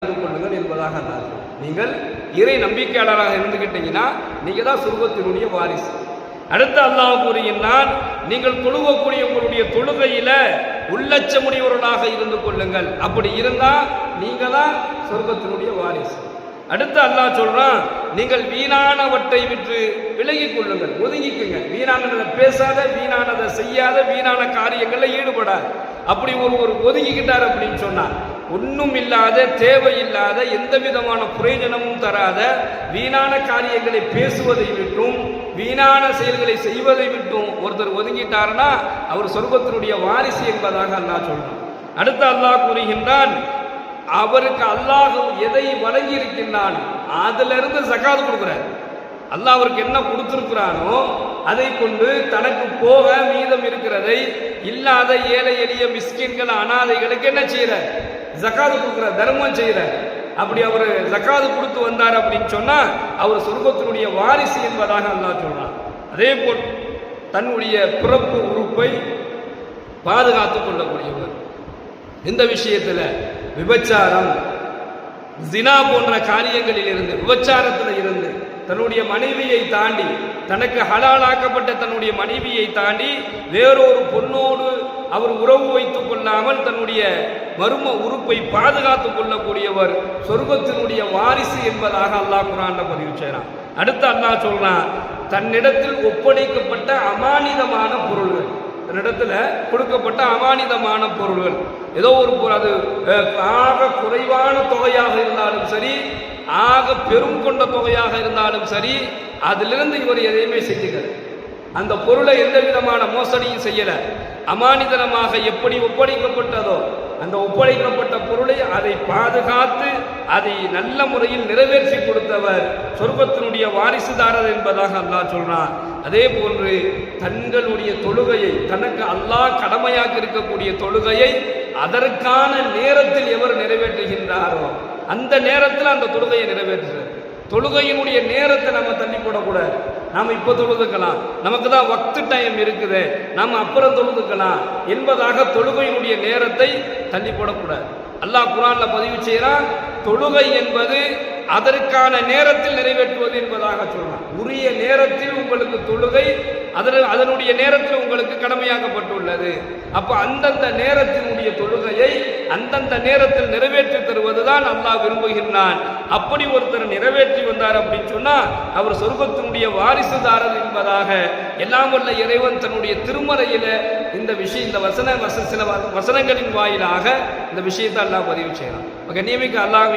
கொள்ளுங்கள் என்பதாக அல்லாஹ். நீங்கள் இறை நம்பிக்கையாளராக இருந்துகிட்டீங்கன்னா நீங்க தான் சொர்க்கத்தினுடைய வாரிசு. அடுத்து அல்லாஹ் கூறுகின்றான், நீங்கள் தொழுகக்கூடிய உங்களுடைய தொழுகையில உள்ளச்சமுடையவர்களாக இருந்து கொள்ளுங்கள். அப்படி இருந்தா நீங்க தான் சொர்க்கத்தினுடைய வாரிசு. அடுத்து அல்லாஹ் சொல்றான், நீங்கள் வீணானவற்றை விட்டு விலகிக் கொள்ளுங்கள், ஒதுங்கிக்குங்க. வீணானதை பேசாத, வீணானதை செய்யாத, வீணான காரியங்களில் ஈடுபடாத. அப்படி ஒரு ஒதுங்கிக்கிட்டார் அப்படின்னு சொன்னா, ஒன்றும் இல்லாத, தேவையில்லாத, எந்த விதமான பிரயோஜனமும் தராத வீணான காரியங்களை பேசுவதை விட்டும் வீணான செயல்களை செய்வதை விட்டும் ஒருத்தர் ஒதுங்கிட்டார்னா அவர் சொர்க்கத்தினுடைய வாரிசு என்பதாக அல்லாஹ் சொல்றான். அடுத்து அல்லாஹ் கூறுகின்றான், அவருக்கு அல்லாஹ் எதை வழங்கி இருக்கின்றான் அதிலிருந்து ஜகாத் கொடுக்கிறார். அல்லாஹ் அவருக்கு என்ன கொடுத்திருக்கிறானோ அதை கொண்டு தனக்கு போக மீதம் இருக்கிறதை இல்லாத ஏழை எளிய மிஸ்கின்கள் அனாதைகளுக்கு என்ன செய்யற? ஜகாத் கொடுக்கிற, தர்மம் செய்யற. அப்படி அவர் ஜகாத் கொடுத்து வந்தார் அப்படின்னு சொன்னா அவர் சொர்க்கத்தினுடைய வாரிசு என்பதாக அல்லாஹ் சொல்றான். அதே போல் தன்னுடைய பிறப்பு உறுப்பை பாதுகாத்துக் கொள்ளக்கூடியவர். இந்த விஷயத்துல விபச்சாரம், ஜினா போன்ற காரியங்களில் இருந்து, விபச்சாரத்தில் இருந்து தன்னுடைய மனைவியை தாண்டி, தனக்கு ஹலாலாக்கப்பட்ட தன்னுடைய மனைவியை தாண்டி வேறொரு பொண்ணோடு அவர் உறவு வைத்துக் கொள்ளாமல் தன்னுடைய மர்ம உறுப்பை பாதுகாத்துக் கொள்ளக்கூடியவர் சொர்க்கத்தினுடைய வாரிசு என்பதாக அல்லாஹ் குர்ஆன்ல பதிவு செய்கிறான். அடுத்து அல்லாஹ் சொல்றான், தன்னிடத்தில் ஒப்படைக்கப்பட்ட அமானிதமான பொருள்கள், தன்னிடத்துல கொடுக்கப்பட்ட அமானிதமான பொருள்கள், ஏதோ ஒரு அது ஆக குறைவான தொகையாக இருந்தாலும் சரி, ஆக பெரும் கொண்ட தொகையாக இருந்தாலும் சரி, அதிலிருந்து இவர் எதையுமே செய்யல. அந்த பொருளை எந்த விதமான மோசடியும் செய்யல. அமானிதனமாக எப்படி ஒப்படைக்கப்பட்டதோ அந்த ஒப்படைக்கப்பட்ட பொருளை அதை பாதுகாத்து அதை நல்ல முறையில் நிறைவேற்றி கொடுத்தவர் சொர்க்கத்தினுடைய வாரிசுதாரர் என்பதாக அல்லாஹ் சொல்றான். அதே போன்று தங்களுடைய தொழுகையை, தனக்கு அல்லாஹ் கடமையாக இருக்கக்கூடிய தொழுகையை அதற்கான நேரத்தில் எவர் நிறைவேற்றுகின்றாரோ அந்த நேரத்தில் அந்த தொழுகையை நிறைவேற்றுகிறார். தொழுகையினுடைய நேரத்தை நம்ம தள்ளி போடக்கூடாது. நாம் இப்போ தொழுதுக்கலாம், நமக்கு தான் வக்து டைம் இருக்குது, நாம் அப்புறம் தொழுதுக்கலாம் என்பதாக தொழுகையினுடைய நேரத்தை தள்ளி போடக்கூடாது. அல்லாஹ் குர்ஆன்ல பதிவு செய்கிறான், தொழுகை என்பது அதற்கான நேரத்தில் நிறைவேற்றுவது என்பதாக சொல்றான். உரிய நேரத்தில் உங்களுக்கு தொழுகை அதனுடைய நேரத்தில் உங்களுக்கு கடமையாக்கப்பட்டுள்ளது. அப்ப அந்தந்த நேரத்தினுடைய தொழுகையை அந்தந்த நேரத்தில் நிறைவேற்றி தருவதுதான் அல்லாஹ் விரும்புகின்றான். அப்படி ஒருத்தர் நிறைவேற்றி வந்தார் அப்படின்னு சொன்னா அவர் சொர்க்கத்தினுடைய வாரிசுதாரர் என்பதாக எல்லாம் வல்ல இறைவன் தன்னுடைய திருமறையில இந்த விஷயம், இந்த சில வசனங்களின் வாயிலாக இந்த விஷயத்தை அல்லாஹ் பதிவு செய்யலாம். கண்ணியமிக்க அல்லாஹ்